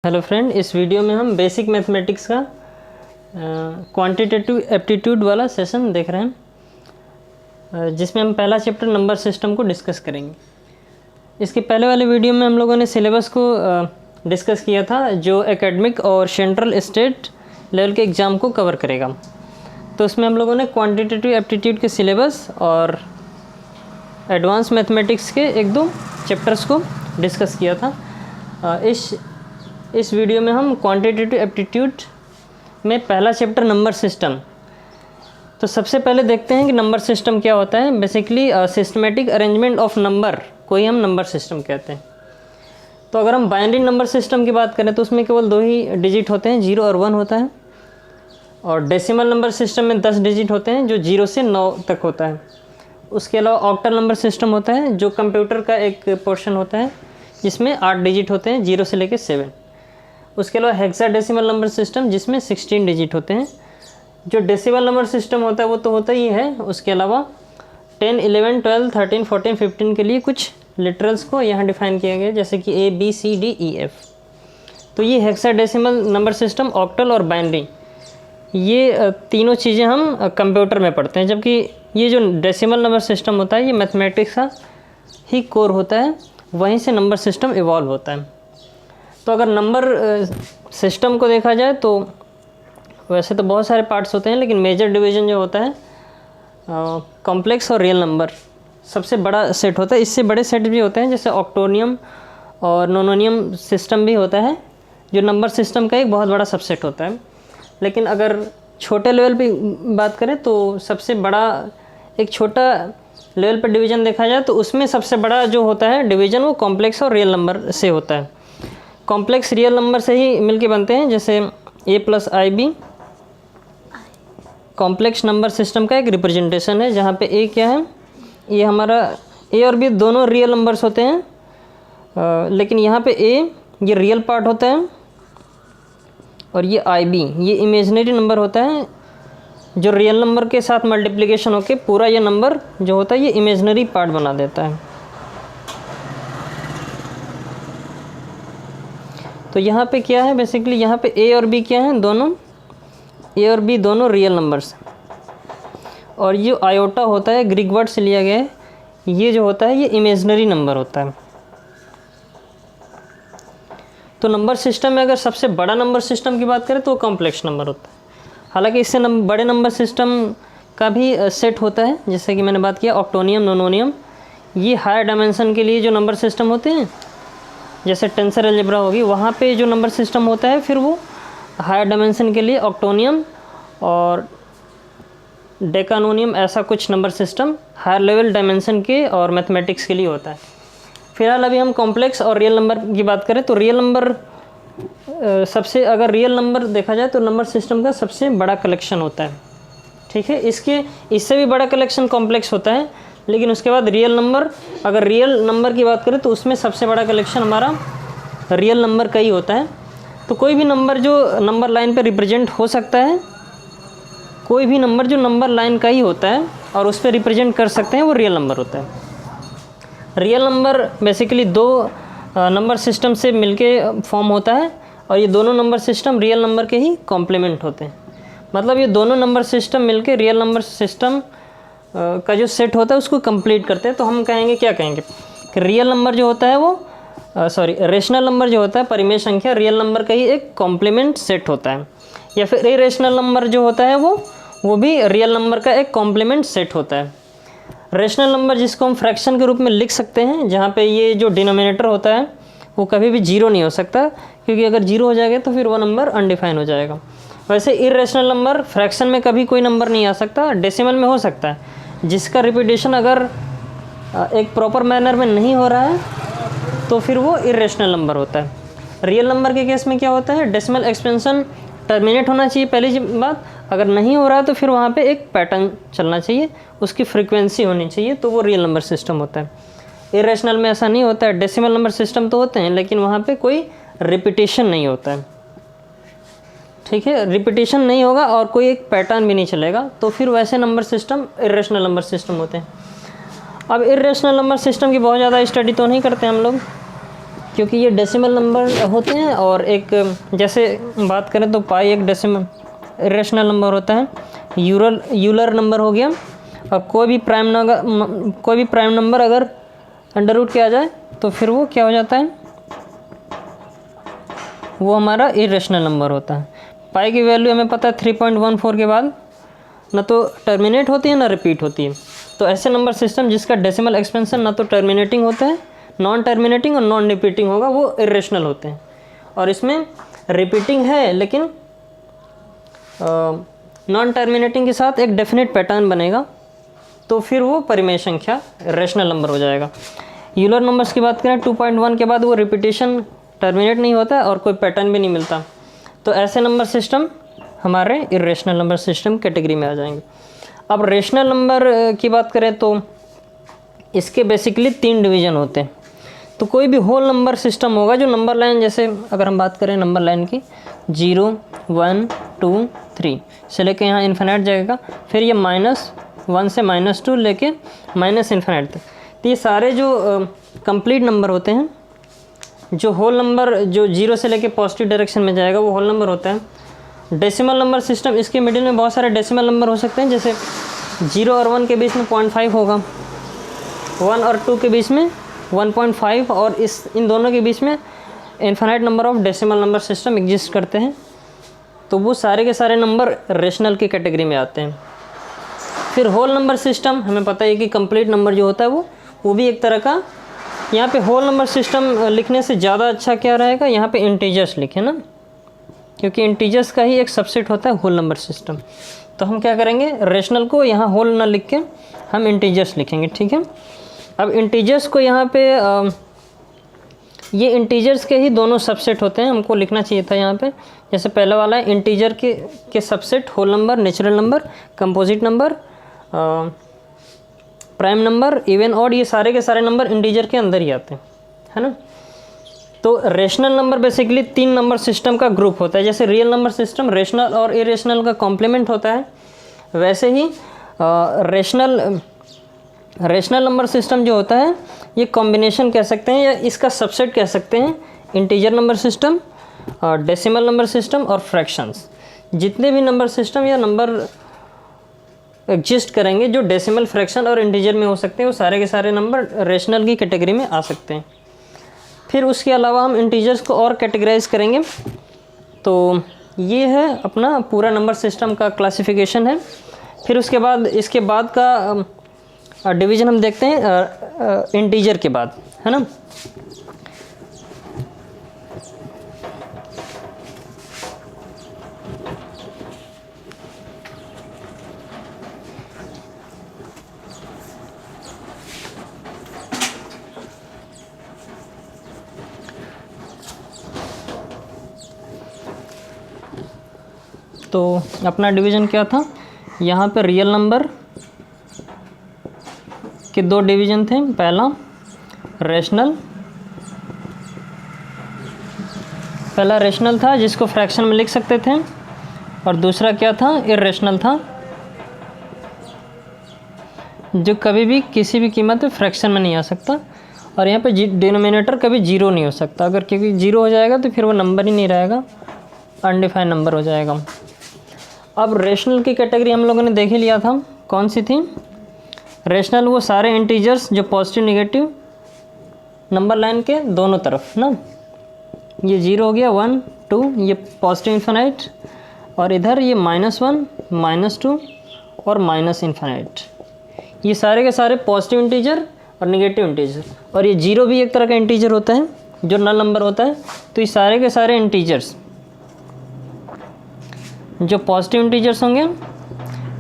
Hello friend, इस video में हम बेसिक मैथमेटिक्स का क्वांटिटेटिव एप्टीट्यूड वाला सेशन देख रहे हैं, जिसमें हम पहला चैप्टर नंबर सिस्टम को डिस्कस करेंगे। इसके पहले वाले वीडियो में हम लोगों ने सिलेबस को डिस्कस किया था, जो एकेडमिक और सेंट्रल स्टेट लेवल के एग्ज़ाम को कवर करेगा। तो उसमें हम लोगों ने क्वांटिटेटिव एप्टीट्यूड के सिलेबस और एडवांस मैथमेटिक्स के एक दो चैप्टर्स को डिस्कस किया था। इस वीडियो में हम क्वांटिटेटिव एप्टीट्यूड में पहला चैप्टर नंबर सिस्टम। तो सबसे पहले देखते हैं कि नंबर सिस्टम क्या होता है। Basically systematic arrangement of number को ही हम नंबर सिस्टम कहते हैं। तो अगर हम बाइनरी नंबर सिस्टम की बात करें तो उसमें केवल 2 ही डिजिट होते हैं, 0 और 1 होता है। और डेसिमल नंबर सिस्टम में 10 डिजिट होते हैं, जो 0 से 9 तक होता है। उसके अलावा ऑक्टल नंबर सिस्टम होता है, जो कंप्यूटर का एक पोर्शन होता है, जिसमें 8 डिजिट होते हैं, 0 से लेकर 7। उसके अलावा हेक्साडेसिमल नंबर सिस्टम, जिसमें 16 डिजिट होते हैं। जो डेसिमल नंबर सिस्टम होता है वो तो होता ही है। उसके अलावा 10, 11, 12, 13, 14, 15 के लिए कुछ लिटरल्स को यहाँ डिफाइन किया गया, जैसे कि A, B, C, D, E, F। तो ये हेक्साडेसिमल नंबर सिस्टम, ऑक्टल और बाइनरी, ये तीनों चीज़ें हम कंप्यूटर में पढ़ते हैं। जबकि ये जो डेसिमल नंबर सिस्टम होता है, ये मैथमेटिक्स का ही कोर होता है, वहीं से नंबर सिस्टम इवॉल्व होता है। तो अगर नंबर सिस्टम को देखा जाए तो वैसे तो बहुत सारे पार्ट्स होते हैं, लेकिन मेजर डिवीज़न जो होता है कॉम्प्लेक्स और रियल नंबर सबसे बड़ा सेट होता है। इससे बड़े सेट भी होते हैं, जैसे ऑक्टोनियम और नोनोनियम सिस्टम भी होता है, जो नंबर सिस्टम का एक बहुत बड़ा सबसेट होता है। लेकिन अगर छोटे लेवल पे बात करें तो सबसे बड़ा, एक छोटा लेवल पर डिवीज़न देखा जाए तो उसमें सबसे बड़ा जो होता है डिवीज़न, वो कॉम्प्लेक्स और रियल नंबर से होता है। कॉम्प्लेक्स रियल नंबर से ही मिलके बनते हैं, जैसे A + IB complex number system का एक रिप्रेजेंटेशन है, जहाँ पे A क्या है, ये हमारा A और B दोनों रियल नंबर्स होते हैं। लेकिन यहाँ पे A ये रियल पार्ट होता है और ये IB ये इमेजिनरी नंबर होता है, जो रियल नंबर के साथ मल्टीप्लिकेशन होके पूरा ये नंबर जो होता है ये इमेजिनरी पार्ट बना देता है। तो यहाँ पे क्या है, बेसिकली यहाँ पे A और B क्या हैं, दोनों A और B दोनों रियल नंबर्स। और ये आयोटा होता है, ग्रीक वर्ड से लिया गया है, ये जो होता है ये इमेजिनरी नंबर होता है। तो नंबर सिस्टम में अगर सबसे बड़ा नंबर सिस्टम की बात करें तो कॉम्प्लेक्स नंबर होता है। हालांकि इससे बड़े नंबर सिस्टम का भी सेट होता है, जैसे कि मैंने बात किया ऑक्टोनियम, नोनोनियम, ये हायर डायमेंशन के लिए जो नंबर सिस्टम होते हैं, जैसे टेंसर अलजेब्रा होगी, वहाँ पे जो नंबर सिस्टम होता है फिर वो हायर डायमेंशन के लिए ऑक्टोनियम और डेकानोनियम, ऐसा कुछ number system higher level dimension के और मैथमेटिक्स के लिए होता है। फिलहाल अभी हम कॉम्प्लेक्स और रियल नंबर की बात करें तो रियल नंबर सबसे, अगर रियल नंबर देखा जाए तो नंबर सिस्टम का सबसे बड़ा कलेक्शन होता है। ठीक है, इससे भी बड़ा कलेक्शन कॉम्प्लेक्स होता है, लेकिन उसके बाद रियल नंबर, अगर रियल नंबर की बात करें तो उसमें सबसे बड़ा कलेक्शन हमारा रियल नंबर का ही होता है। तो कोई भी नंबर जो नंबर लाइन पे रिप्रेजेंट हो सकता है, कोई भी नंबर जो नंबर लाइन का ही होता है और उस पर रिप्रेजेंट कर सकते हैं, वो रियल नंबर होता है। Real number basically 2 number system से मिलके फॉर्म होता है, और ये दोनों नंबर सिस्टम रियल नंबर के ही कॉम्प्लीमेंट होते हैं। मतलब ये दोनों नंबर सिस्टम मिलके रियल नंबर सिस्टम का जो सेट होता है उसको कंप्लीट करते हैं। तो हम कहेंगे, क्या कहेंगे, कि रियल नंबर जो होता है वो रेशनल नंबर जो होता है, परिमेय संख्या, रियल नंबर का ही एक कॉम्प्लीमेंट सेट होता है। या फिर इरेशनल नंबर जो होता है वो भी रियल नंबर का एक कॉम्प्लीमेंट सेट होता है। रेशनल नंबर जिसको हम फ्रैक्शन के रूप में लिख सकते हैं, जहाँ पे ये जो डिनोमिनेटर होता है वो कभी भी 0 नहीं हो सकता, क्योंकि अगर 0 हो जाएगा तो फिर वो नंबर अनडिफाइन हो जाएगा। वैसे इरेशनल नंबर फ्रैक्शन में कभी कोई नंबर नहीं आ सकता, डेसिमल में हो सकता है, जिसका रिपीटेशन अगर एक प्रॉपर मैनर में नहीं हो रहा है तो फिर वो इरेशनल नंबर होता है। रियल नंबर के केस में क्या होता है, डेसिमल एक्सपेंशन टर्मिनेट होना चाहिए, पहली बात। अगर नहीं हो रहा है तो फिर वहाँ पे एक पैटर्न चलना चाहिए, उसकी फ्रीक्वेंसी होनी चाहिए, तो वो रियल नंबर सिस्टम होता है। इरेशनल में ऐसा नहीं होता है, डेसिमल नंबर सिस्टम तो होते हैं लेकिन वहाँ पे कोई रिपीटेशन नहीं होता है। ठीक है, रिपीटेशन नहीं होगा और कोई एक पैटर्न भी नहीं चलेगा, तो फिर वैसे number system irrational number system होते हैं। अब इरेशनल नंबर सिस्टम की बहुत ज़्यादा स्टडी तो नहीं करते हम लोग, क्योंकि ये डेसिमल नंबर होते हैं, और एक जैसे बात करें तो पाई एक डेसिमल इरेशनल नंबर होता है, यूलर नंबर हो गया। और कोई भी प्राइम नंबर अगर अंडर रूट किया जाए तो फिर वो क्या हो जाता है, वो हमारा इरेशनल नंबर होता है। पाई की वैल्यू हमें पता है 3.14 के बाद ना तो टर्मिनेट होती है ना रिपीट होती है। तो ऐसे नंबर सिस्टम जिसका डेसिमल एक्सपेंशन ना तो टर्मिनेटिंग होता है, नॉन टर्मिनेटिंग और नॉन रिपीटिंग होगा, वो इरेशनल होते हैं। और इसमें रिपीटिंग है लेकिन नॉन टर्मिनेटिंग के साथ एक डेफिनेट पैटर्न बनेगा, तो फिर वो परिमेय संख्या रेशनल नंबर हो जाएगा। यूलर नंबर्स की बात करें 2.1 के बाद वो रिपीटेशन टर्मिनेट नहीं होता और कोई पैटर्न भी नहीं मिलता, तो ऐसे नंबर सिस्टम हमारे इरेशनल नंबर सिस्टम कैटेगरी में आ जाएंगे। अब रेशनल नंबर की बात करें तो इसके बेसिकली 3 डिवीज़न होते हैं। तो कोई भी होल नंबर सिस्टम होगा जो नंबर लाइन, जैसे अगर हम बात करें नंबर लाइन की 0, 1, 2, 3 से लेके यहाँ इन्फिनिट जाएगा, फिर ये -1 से -2 लेके -इन्फिनिट तक। तो ये सारे जो कंप्लीट नंबर होते हैं, जो होल नंबर जो 0 से लेके पॉजिटिव डायरेक्शन में जाएगा वो होल नंबर होता है। डेसिमल नंबर सिस्टम, इसके मिडिल में बहुत सारे डेसिमल नंबर हो सकते हैं, जैसे 0 और 1 के बीच में 0.5 होगा, 1 और 2 के बीच में 1.5, और इन दोनों के बीच में infinite number of decimal number system exist करते हैं। तो वो सारे के सारे नंबर रेशनल की कैटेगरी में आते हैं। फिर होल नंबर सिस्टम, हमें पता है कि कंप्लीट नंबर जो होता है वो भी एक तरह का, यहाँ पे होल नंबर सिस्टम लिखने से ज़्यादा अच्छा क्या रहेगा, यहाँ पे इंटीजर्स लिखें ना, क्योंकि इंटीजर्स का ही एक सबसेट होता है होल नंबर सिस्टम। तो हम क्या करेंगे, रेशनल को यहाँ होल ना लिख के हम इंटीजर्स लिखेंगे, ठीक है। अब इंटीजर्स को यहाँ पे ये इंटीजर्स के ही दोनों सबसेट होते हैं, हमको लिखना चाहिए था यहाँ पे। जैसे पहला वाला है इंटीजर के subset, whole number, natural number, composite number, prime number, even odd, ये सारे के सारे नंबर इंटीजर के अंदर ही आते हैं, है ना। तो rational number basically 3 number system का ग्रुप होता है। जैसे रियल नंबर सिस्टम रेशनल और इरेशनल का कॉम्प्लीमेंट होता है, वैसे ही रेशनल नंबर सिस्टम जो होता है ये कॉम्बिनेशन कह सकते हैं या इसका सबसेट कह सकते हैं integer number system, decimal number system और फ्रैक्शंस। जितने भी नंबर सिस्टम या नंबर एग्जिस्ट करेंगे जो डेसिमल, फ्रैक्शन और इंटीजर में हो सकते हैं, वो सारे के सारे नंबर रेशनल की कैटेगरी में आ सकते हैं। फिर उसके अलावा हम इंटीजर्स को और कैटेगराइज करेंगे। तो ये है अपना पूरा नंबर सिस्टम का क्लासिफिकेशन है। फिर उसके बाद इसके बाद का डिवीज़न हम देखते हैं इंटीजर के बाद, है ना। तो अपना डिवीज़न क्या था, यहाँ पे रियल नंबर के 2 डिवीज़न थे। पहला रेशनल था जिसको फ्रैक्शन में लिख सकते थे, और दूसरा क्या था, इरेशनल था जो कभी भी किसी भी कीमत पे फ्रैक्शन में नहीं आ सकता। और यहाँ पे डिनोमिनेटर कभी 0 नहीं हो सकता, अगर क्योंकि 0 हो जाएगा तो फिर वो नंबर ही नहीं रहेगा, अनडिफाइंड नंबर हो जाएगा। अब रेशनल की कैटेगरी हम लोगों ने देख ही लिया था, कौन सी थी। रेशनल वो सारे इंटीजर्स जो पॉजिटिव नेगेटिव नंबर लाइन के दोनों तरफ ना, ये 0 हो गया, 1, 2, ये पॉजिटिव इन्फिनिट, और इधर ये -1, -2 और -इन्फिनिट। ये सारे के सारे पॉजिटिव इंटीजर और नेगेटिव इंटीजर, और ये 0 भी एक तरह का इंटीजर होता है जो नल नंबर होता है। तो ये सारे के सारे इंटीजर्स जो पॉजिटिव इंटीजर्स होंगे,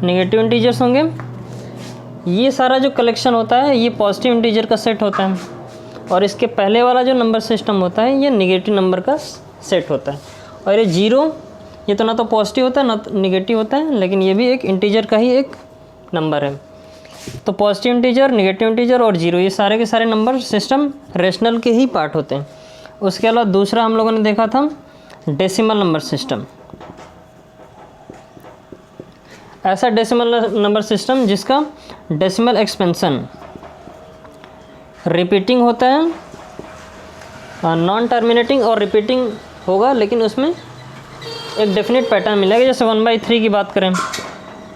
नेगेटिव इंटीजर्स होंगे, ये सारा जो कलेक्शन होता है ये पॉजिटिव इंटीजर का सेट होता है। और इसके पहले वाला जो नंबर सिस्टम होता है ये नेगेटिव नंबर का सेट होता है। और ये 0 ये तो ना तो पॉजिटिव होता है ना तो नेगेटिव होता है, लेकिन ये भी एक इंटीजर का ही एक नंबर है। तो पॉजिटिव इंटीजर, नेगेटिव इंटीजर और 0 ये सारे के सारे नंबर सिस्टम रेशनल के ही पार्ट होते हैं। उसके अलावा दूसरा हम लोगों ने देखा था डेसिमल नंबर सिस्टम। ऐसा डेसिमल नंबर सिस्टम जिसका डेसिमल एक्सपेंशन रिपीटिंग होता है नॉन टर्मिनेटिंग और रिपीटिंग होगा, लेकिन उसमें एक डेफिनेट पैटर्न मिलेगा। जैसे 1/3 की बात करें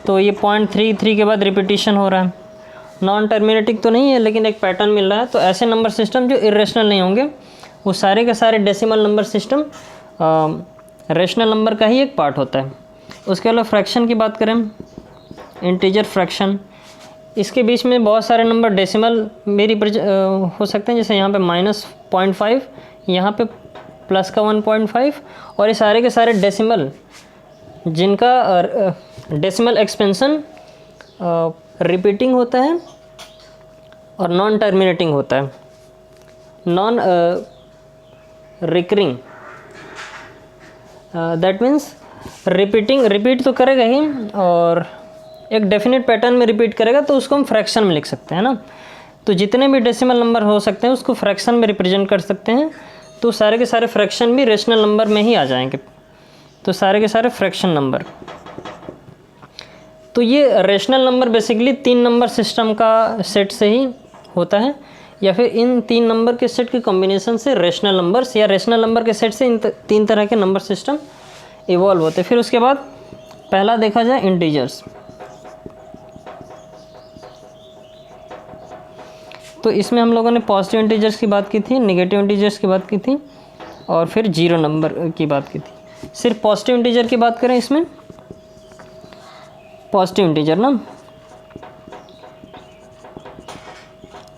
तो ये 0.33 के बाद रिपीटिशन हो रहा है, नॉन टर्मिनेटिंग तो नहीं है लेकिन एक पैटर्न मिल रहा है। तो ऐसे नंबर सिस्टम जो इरेशनल नहीं होंगे वो सारे के सारे decimal number system rational number का ही एक पार्ट होता है। उसके अलावा फ्रैक्शन की बात करें, इंटीजर फ्रैक्शन, इसके बीच में बहुत सारे नंबर डेसिमल भी हो सकते हैं। जैसे यहाँ पे -0.5, यहाँ पे प्लस का 1.5, और ये सारे के सारे डेसिमल जिनका डेसिमल एक्सपेंशन रिपीटिंग होता है और नॉन टर्मिनेटिंग होता है, non recurring. That means repeat तो करेगा ही और एक डेफिनेट पैटर्न में रिपीट करेगा, तो उसको हम फ्रैक्शन में लिख सकते हैं ना। तो जितने भी डेसिमल नंबर हो सकते हैं उसको फ्रैक्शन में रिप्रेजेंट कर सकते हैं। तो सारे के सारे फ्रैक्शन भी रेशनल नंबर में ही आ जाएंगे, तो सारे के सारे फ्रैक्शन नंबर। तो ये rational number basically 3 number system का सेट से ही होता है, या फिर इन 3 नंबर के सेट के कॉम्बिनेशन से रेशनल नंबर्स या रेशनल नंबर के सेट से इन 3 तरह के नंबर सिस्टम इवॉल्व होते हैं। फिर उसके बाद पहला देखा जाए इंटीजर्स। तो इसमें हम लोगों ने पॉजिटिव इंटीजर्स की बात की थी, नेगेटिव इंटीजर्स की बात की थी, और फिर जीरो नंबर की बात की थी। सिर्फ पॉजिटिव इंटीजर की बात करें, इसमें पॉजिटिव इंटीजर ना,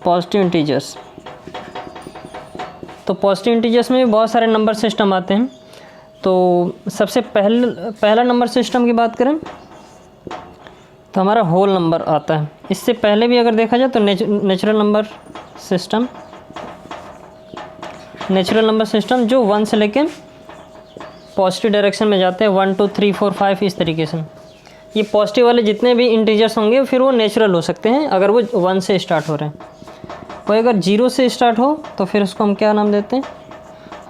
पॉजिटिव इंटीजर्स, तो पॉजिटिव इंटीजर्स में भी बहुत सारे नंबर सिस्टम आते हैं। तो सबसे पहला नंबर सिस्टम की बात करें तो हमारा होल नंबर आता है। इससे पहले भी अगर देखा जाए तो नेचुरल नंबर सिस्टम जो 1 से लेके पॉजिटिव डायरेक्शन में जाते हैं, 1 2 3 4 5 इस तरीके से। ये पॉजिटिव वाले जितने भी इंटीजर्स होंगे फिर वो नेचुरल हो सकते हैं अगर वो 1 से स्टार्ट हो रहे हैं। कोई अगर 0 से स्टार्ट हो तो फिर उसको हम क्या नाम देते हैं,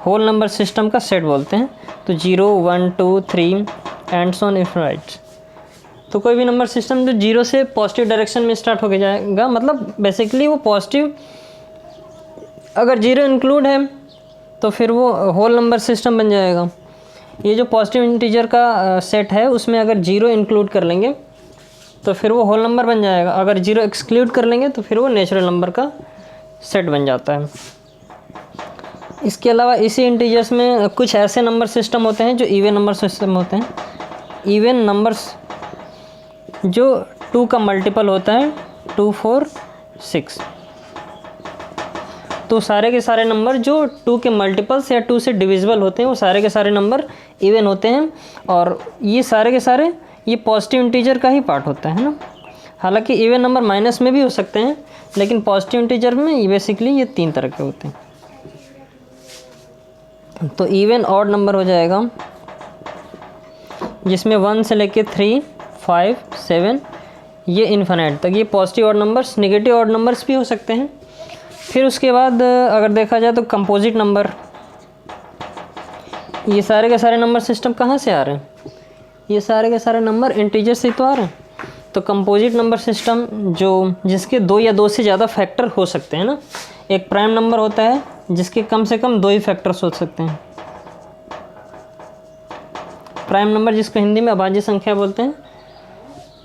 होल नंबर सिस्टम का सेट बोलते हैं। तो 0 1 2 3 एंड सो ऑन इनफिनिट। तो कोई भी नंबर सिस्टम जो 0 से पॉजिटिव डायरेक्शन में स्टार्ट होके जाएगा, मतलब बेसिकली वो पॉजिटिव, अगर 0 इंक्लूड है तो फिर वो होल नंबर सिस्टम बन जाएगा। ये जो पॉजिटिव इंटीजर का सेट है उसमें अगर 0 इंक्लूड कर लेंगे तो फिर वो होल नंबर बन जाएगा, अगर 0 एक्सक्लूड कर लेंगे तो फिर वो नेचुरल नंबर का सेट बन जाता है। इसके अलावा इसी इंटीजर्स में कुछ ऐसे नंबर सिस्टम होते हैं जो इवन नंबर सिस्टम होते हैं। इवन नंबर्स जो 2 का मल्टीपल होता है, 2 4 6। तो सारे के सारे नंबर जो 2 के मल्टीपल्स या 2 से डिविजिबल होते हैं वो सारे के सारे नंबर इवन होते हैं। और ये सारे के सारे ये पॉजिटिव इंटीजर का ही पार्ट होता है ना। हालांकि इवन नंबर माइनस में भी हो सकते हैं, लेकिन पॉजिटिव इंटीजर में ये बेसिकली ये 3 तरह के होते हैं। तो इवन ऑड नंबर हो जाएगा जिसमें 1 से लेके 3 5 7 ये इन्फिनिट तक, ये positive odd numbers. Negative odd numbers भी हो सकते हैं। फिर उसके बाद अगर देखा जाए तो कंपोजिट नंबर, ये सारे के सारे नंबर सिस्टम कहाँ से आ रहे हैं, ये सारे के सारे नंबर इंटीजर से तो आ रहे हैं। तो कंपोजिट नंबर सिस्टम जो जिसके 2 या 2 से ज़्यादा फैक्टर हो सकते हैं ना। एक प्राइम नंबर होता है जिसके कम से कम 2 ही फैक्टर्स हो सकते हैं। प्राइम नंबर जिसको हिंदी में अभाज्य संख्या बोलते हैं।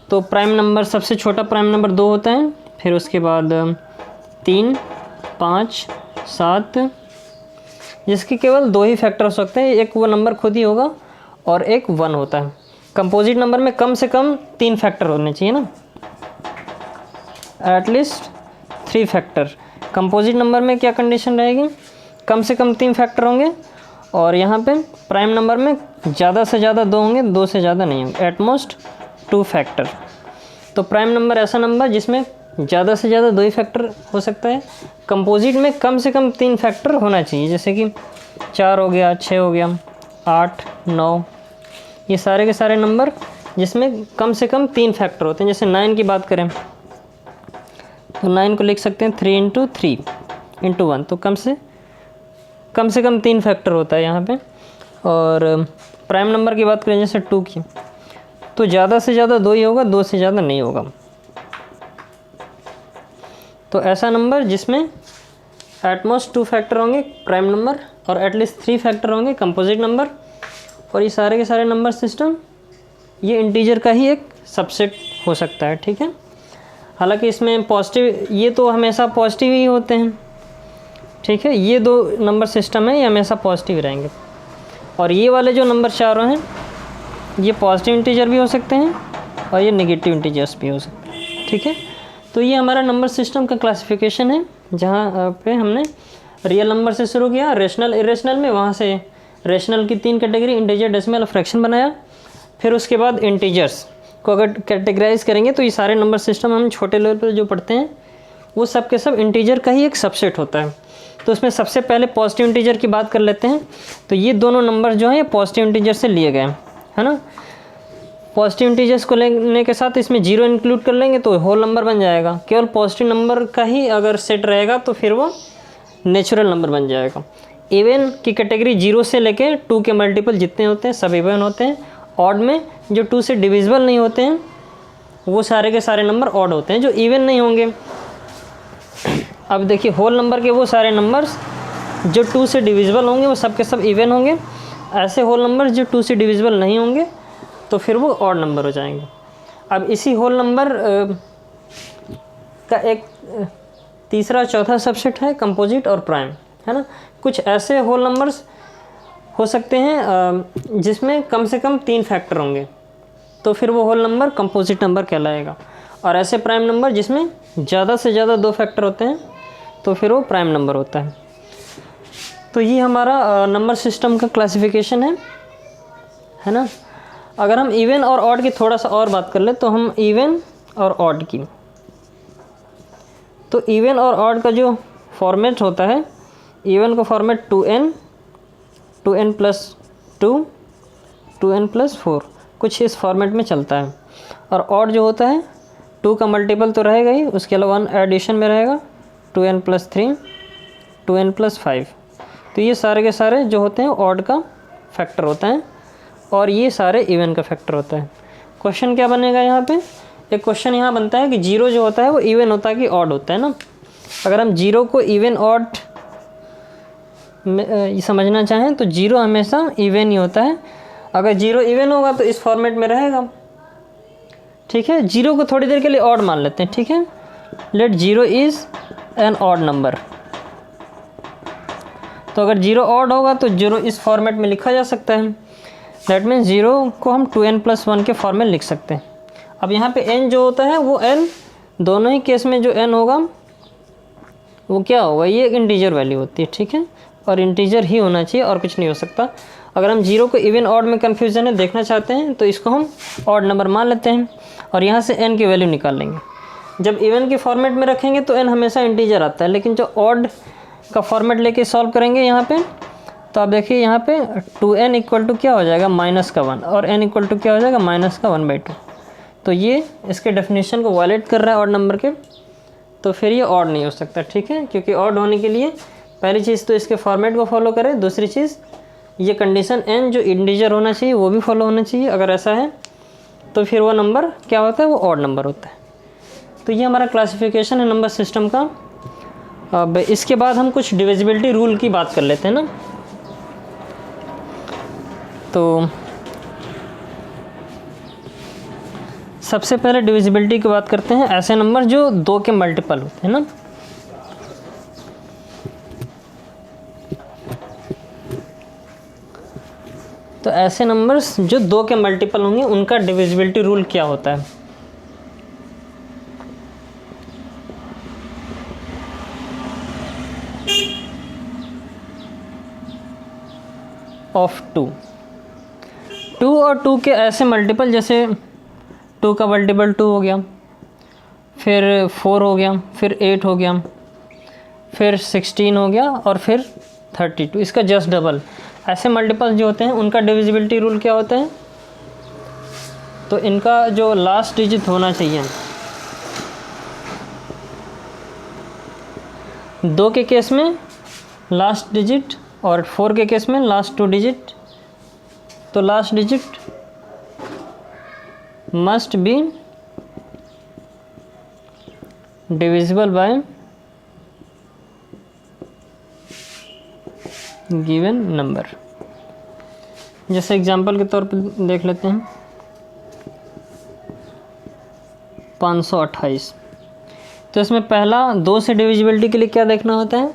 तो प्राइम नंबर सबसे छोटा प्राइम नंबर 2 होता है, फिर उसके बाद 3 5 7 जिसके केवल 2 ही फैक्टर हो सकते हैं, एक वो नंबर खुद ही होगा और एक 1 होता है। कंपोजिट नंबर में कम से कम 3 फैक्टर होने चाहिए ना, एटलीस्ट 3 फैक्टर। कंपोजिट नंबर में क्या कंडीशन रहेगी, कम से कम 3 फैक्टर होंगे, और यहाँ पे प्राइम नंबर में ज़्यादा से ज़्यादा 2 होंगे, 2 से ज़्यादा नहीं होंगे, एटमोस्ट 2 फैक्टर। तो प्राइम नंबर ऐसा नंबर जिसमें ज़्यादा से ज़्यादा 2 ही फैक्टर हो सकता है। कंपोजिट में कम से कम 3 फैक्टर होना चाहिए, जैसे कि 4 हो गया, 6 हो गया, 8 9, ये सारे के सारे नंबर जिसमें कम से कम 3 फैक्टर होते हैं। जैसे 9 की बात करें तो 9 को लिख सकते हैं 3 × 3 × 1, तो कम से कम 3 फैक्टर होता है यहाँ पे। और प्राइम नंबर की बात करें जैसे 2 की, तो ज़्यादा से ज़्यादा 2 ही होगा, 2 से ज़्यादा नहीं होगा। तो ऐसा नंबर जिसमें एट मोस्ट 2 फैक्टर होंगे प्राइम नंबर और एटलीस्ट 3 फैक्टर होंगे कंपोजिट नंबर। और ये सारे के सारे नंबर सिस्टम ये इंटीजर का ही एक सबसेट हो सकता है, ठीक है। हालांकि इसमें पॉजिटिव, ये तो हमेशा पॉजिटिव ही होते हैं, ठीक है। ये 2 नंबर सिस्टम है, ये हमेशा पॉजिटिव रहेंगे। और ये वाले जो नंबर चारों हैं ये पॉजिटिव इंटीजर भी हो सकते हैं और ये नेगेटिव इंटीजर्स भी हो सकते हैं, ठीक है। तो ये हमारा नंबर सिस्टम का क्लासिफिकेशन है, जहाँ पे हमने रियल नंबर से शुरू किया, रेशनल इरेशनल में, वहाँ से रेशनल की 3 कैटेगरी इंटीजर, डेसिमल और फ्रैक्शन बनाया। फिर उसके बाद इंटीजर्स को अगर कैटेगराइज करेंगे तो ये सारे नंबर सिस्टम हम छोटे लेवल पर जो पढ़ते हैं वो सब के सब इंटीजर का ही एक सबसेट होता है। तो उसमें सबसे पहले पॉजिटिव इंटीजर की बात कर लेते हैं। तो ये दोनों नंबर जो हैं ये पॉजिटिव इंटीजर से लिए गए हैं, है ना। पॉजिटिव इंटीजर्स को लेने के साथ इसमें 0 इंक्लूड कर लेंगे तो होल नंबर बन जाएगा। केवल पॉजिटिव नंबर का ही अगर सेट रहेगा तो फिर वो नेचुरल नंबर बन जाएगा। इवन की कैटेगरी 0 से लेके 2 के मल्टीपल जितने होते हैं सब इवन होते हैं। ऑड में जो 2 से डिविजिबल नहीं होते हैं वो सारे के सारे नंबर ऑड होते हैं जो इवन नहीं होंगे। अब देखिए होल नंबर के वो सारे नंबर्स जो 2 से डिविजिबल होंगे वो सब के सब इवन होंगे। ऐसे होल नंबर जो 2 से डिविजिबल नहीं होंगे तो फिर वो ऑड नंबर हो जाएंगे। अब इसी होल नंबर का एक तीसरा चौथा सबसेट है कंपोजिट और प्राइम, है ना। कुछ ऐसे होल नंबर्स हो सकते हैं जिसमें कम से कम 3 फैक्टर होंगे तो फिर वो होल नंबर कंपोजिट नंबर कहलाएगा। और ऐसे प्राइम नंबर जिसमें ज़्यादा से ज़्यादा 2 फैक्टर होते हैं तो फिर वो प्राइम नंबर होता है। तो ये हमारा नंबर सिस्टम का क्लासिफिकेशन है ना। अगर हम इवन और ऑड की थोड़ा सा और बात कर ले तो हम इवन और ऑड की, तो इवन और ऑड का जो फॉर्मेट होता है, इवन का फॉर्मेट 2n, 2n + 2, 2n + 4, कुछ इस फॉर्मेट में चलता है। और ऑड जो होता है 2 का मल्टीपल तो रहेगा ही, उसके अलावा 1 एडिशन में रहेगा 2n + 3, 2n + 5। तो ये सारे के सारे जो होते हैं ऑड का फैक्टर होता है और ये सारे इवन का फैक्टर होता है। क्वेश्चन क्या बनेगा यहाँ पे, एक क्वेश्चन यहाँ बनता है कि 0 जो होता है वो इवन होता है कि ऑड होता है ना। अगर हम 0 को इवन ऑड में समझना चाहें तो 0 हमेशा इवन ही होता है। अगर 0 इवन होगा तो इस फॉर्मेट में रहेगा, ठीक है। 0 को थोड़ी देर के लिए ऑड मान लेते हैं, ठीक है। Let 0 is an odd number. तो अगर 0 ऑड होगा तो 0 इस फॉर्मेट में लिखा जा सकता है। दैट मीन्स 0 को हम 2n + 1 के फॉर्म में लिख सकते हैं। अब यहाँ पे n जो होता है वो n, दोनों ही केस में जो n होगा वो क्या होगा, ये एक इंटीजर वैल्यू होती है, ठीक है। और इंटीजर ही होना चाहिए और कुछ नहीं हो सकता। अगर हम 0 को इवन ऑड में कन्फ्यूजन है देखना चाहते हैं तो इसको हम ऑड नंबर मान लेते हैं और यहाँ से n की वैल्यू निकाल लेंगे। जब इवन के फॉर्मेट में रखेंगे तो n हमेशा इंटीजर आता है, लेकिन जो ऑड का फॉर्मेट लेके सॉल्व करेंगे यहाँ पे तो आप देखिए यहाँ पे 2n = क्या हो जाएगा -1 और n = क्या हो जाएगा -1/2। तो ये इसके डेफिनेशन को वायलेट कर रहा है ऑड नंबर के, तो फिर ये ऑड नहीं हो सकता, ठीक है। क्योंकि ऑड होने के लिए पहली चीज़ तो इसके फॉर्मेट को फॉलो करे, दूसरी चीज़ ये कंडीशन n जो इंटीजर होना चाहिए वो भी फॉलो होना चाहिए। अगर ऐसा है तो फिर वो नंबर क्या होता है, वो ऑड नंबर होता है। तो ये हमारा क्लासिफिकेशन है नंबर सिस्टम का। अब इसके बाद हम कुछ डिविजिबिलिटी रूल की बात कर लेते हैं ना। तो सबसे पहले डिविजिबिलिटी की बात करते हैं, ऐसे नंबर जो 2 के मल्टीपल होते हैं ना। तो ऐसे नंबर्स जो 2 के मल्टीपल होंगे उनका डिविजिबिलिटी रूल क्या होता है। ऑफ 2 और 2 के ऐसे मल्टीपल, जैसे 2 का मल्टीपल 2 हो गया, फिर 4 हो गया, फिर 8 हो गया, फिर 16 हो गया और फिर 32, इसका जस्ट डबल। ऐसे मल्टीपल जो होते हैं उनका डिविजिबिलिटी रूल क्या होता है, तो इनका जो लास्ट डिजिट होना चाहिए, 2 के केस में लास्ट डिजिट और 4 के केस में लास्ट 2 डिजिट, तो last digit must be divisible by given number. जैसे एग्जांपल के तौर पर देख लेते हैं 528। तो इसमें पहला 2 से डिविजिबिलिटी के लिए क्या देखना होता है,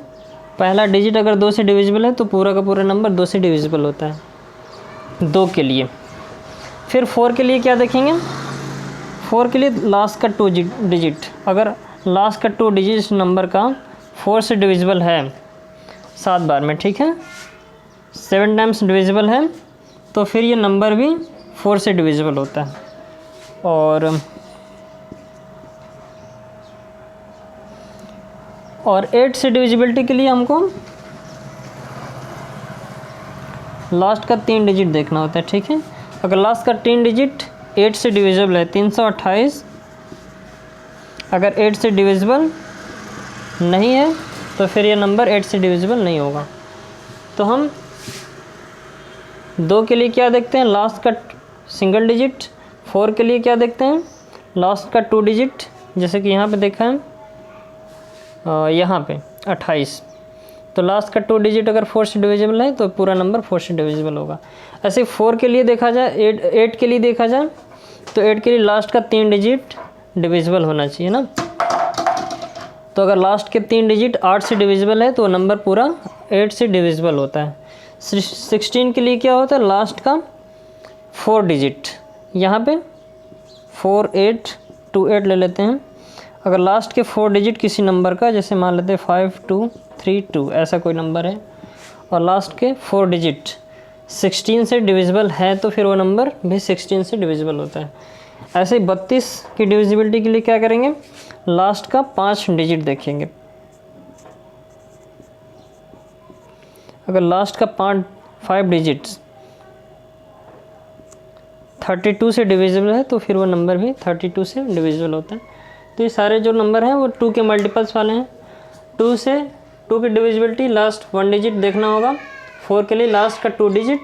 पहला डिजिट अगर 2 से डिविजिबल है तो पूरा का पूरा नंबर 2 से डिविजिबल होता है 2 के लिए। फिर 4 के लिए क्या देखेंगे, 4 के लिए लास्ट का 2 डिजिट, अगर लास्ट का 2 डिजिट नंबर का 4 से डिविजिबल है 7 बार में, ठीक है, 7 टाइम्स डिविजिबल है, तो फिर ये नंबर भी 4 से डिविजिबल होता है। और 8 से डिविजिबिलिटी के लिए हमको लास्ट का 3 डिजिट देखना होता है, ठीक है। अगर लास्ट का 3 डिजिट 8 से डिविजिबल है 328, अगर 8 से डिविजिबल नहीं है तो फिर ये नंबर 8 से डिविजिबल नहीं होगा। तो हम 2 के लिए क्या देखते हैं, लास्ट का सिंगल डिजिट। 4 के लिए क्या देखते हैं, लास्ट का 2 डिजिट, जैसे कि यहाँ पे देखा है, यहाँ पे 28, तो लास्ट का 2 डिजिट अगर 4 से डिविजिबल है तो पूरा नंबर 4 से डिविजिबल होगा। ऐसे 4 के लिए देखा जाए, 8 के लिए देखा जाए तो 8 के लिए लास्ट का 3 डिजिट डिविजिबल होना चाहिए ना। तो अगर लास्ट के 3 डिजिट 8 से डिविजिबल है तो नंबर पूरा 8 से डिविजिबल होता है। 16 के लिए क्या होता है, लास्ट का 4 डिजिट, यहाँ पे 4 8 2 8 ले लेते हैं। अगर लास्ट के 4 डिजिट किसी नंबर का, जैसे मान लेते हैं 5 2 3 2, ऐसा कोई नंबर है, और लास्ट के 4 डिजिट 16 से डिविजिबल है तो फिर वो नंबर भी 16 से डिविजिबल होता है। ऐसे ही 32 की डिविजिबिलिटी के लिए क्या करेंगे, लास्ट का 5 डिजिट देखेंगे। अगर लास्ट का 5 डिजिट्स 32 से डिविजिबल है तो फिर वो नंबर भी 32 से डिविजिबल होता है। तो ये सारे जो नंबर हैं वो 2 के मल्टीपल्स वाले हैं। 2 से 2 की डिविजिबिलिटी लास्ट 1 डिजिट देखना होगा, 4 के लिए लास्ट का 2 डिजिट,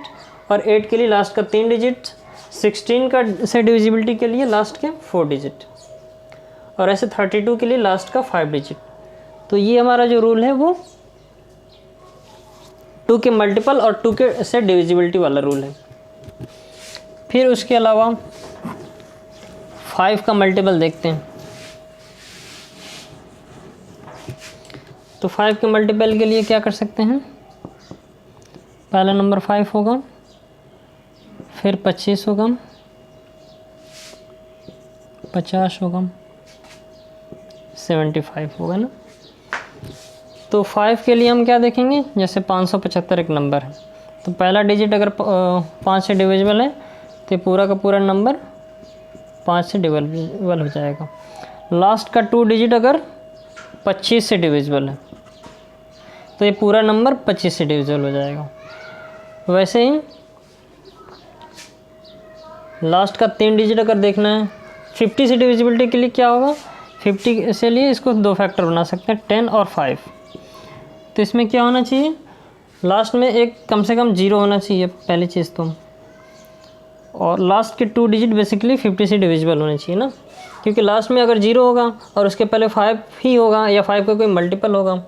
और 8 के लिए लास्ट का 3 डिजिट, 16 का से डिविजिबिलिटी के लिए लास्ट के 4 डिजिट, और ऐसे 32 के लिए लास्ट का 5 डिजिट। तो ये हमारा जो रूल है वो 2 के मल्टीपल और 2 के से डिविजिबिलिटी वाला रूल है। फिर उसके अलावा 5 का मल्टीपल देखते हैं। तो 5 के मल्टीपल के लिए क्या कर सकते हैं, पहला नंबर 5 होगा, फिर 25 होगा, 50 होगा, 75 होगा ना। तो 5 के लिए हम क्या देखेंगे, जैसे 575 एक नंबर है, तो पहला डिजिट अगर 5 से डिविजिबल है तो पूरा का पूरा नंबर 5 से डिविजिबल हो जाएगा। लास्ट का 2 डिजिट अगर 25 से डिविजिबल है तो ये पूरा नंबर 25 से डिविजिबल हो जाएगा। वैसे ही लास्ट का 3 डिजिट अगर देखना है 50 से डिविजिबिलिटी के लिए क्या होगा, 50 से लिए इसको 2 फैक्टर बना सकते हैं, 10 और 5। तो इसमें क्या होना चाहिए, लास्ट में एक कम से कम 0 होना चाहिए पहली चीज़ तो, और लास्ट के 2 डिजिट बेसिकली 50 से डिविजिबल होने चाहिए ना, क्योंकि लास्ट में अगर 0 होगा और उसके पहले 5 ही होगा या 5 का कोई मल्टीपल होगा,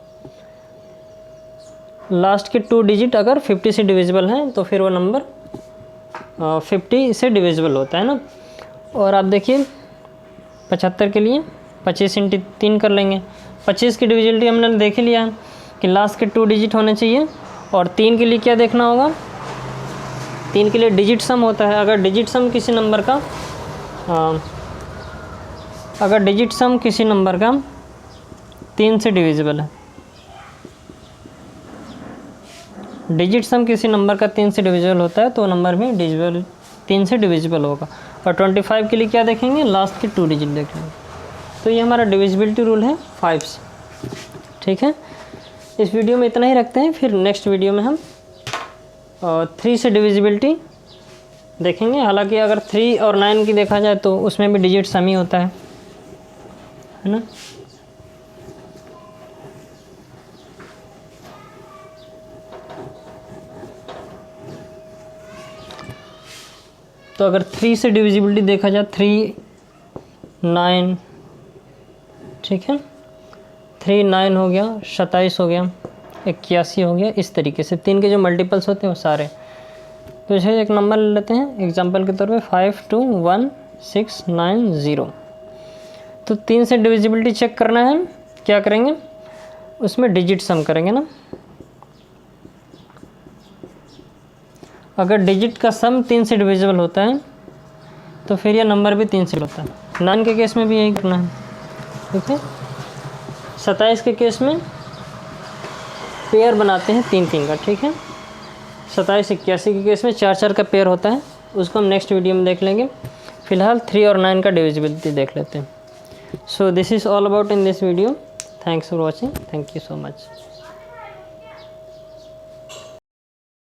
लास्ट के 2 डिजिट अगर 50 से डिविजिबल हैं तो फिर वो नंबर 50 से डिविजिबल होता है ना। और आप देखिए 75 के लिए 25 × 3 कर लेंगे। 25 की डिविजिबिलिटी हमने देख ही लिया कि लास्ट के 2 डिजिट होने चाहिए, और 3 के लिए क्या देखना होगा, 3 के लिए डिजिट सम होता है। अगर डिजिट सम किसी नंबर का 3 से डिविजिबल है, डिजिट सम किसी नंबर का 3 से डिविजिबल होता है तो नंबर भी 3 से डिविजिबल होगा। और 25 के लिए क्या देखेंगे, लास्ट के 2 डिजिट देखेंगे। तो ये हमारा डिविजिबिलिटी रूल है 5 से, ठीक है। इस वीडियो में इतना ही रखते हैं, फिर नेक्स्ट वीडियो में हम 3 से डिविजिबिलिटी देखेंगे। हालांकि अगर 3 और 9 की देखा जाए तो उसमें भी डिजिट सम ही होता है ना। तो अगर 3 से डिविजिबिलिटी देखा जाए 3 9, ठीक है, 3 9 हो गया, 27 हो गया, 81 हो गया। इस तरीके से 3 के जो मल्टीपल्स होते हैं वो सारे। तो जैसे एक नंबर ले लेते हैं एग्जांपल के तौर पे 521,690। तो 3 से डिविजिबिलिटी चेक करना है, क्या करेंगे उसमें डिजिट सम करेंगे ना। अगर डिजिट का सम 3 से डिविजिबल होता है तो फिर यह नंबर भी 3 से होता है। 9 के केस में भी यही करना है, ठीक है। 27 के केस में पेयर बनाते हैं 3-3 का, ठीक है। 27-81 के केस में 4-4 का पेयर होता है, उसको हम नेक्स्ट वीडियो में देख लेंगे। फिलहाल 3 और 9 का डिविजिबिलिटी देख लेते हैं। So this is all about in this video. Thanks for watching. Thank you so much.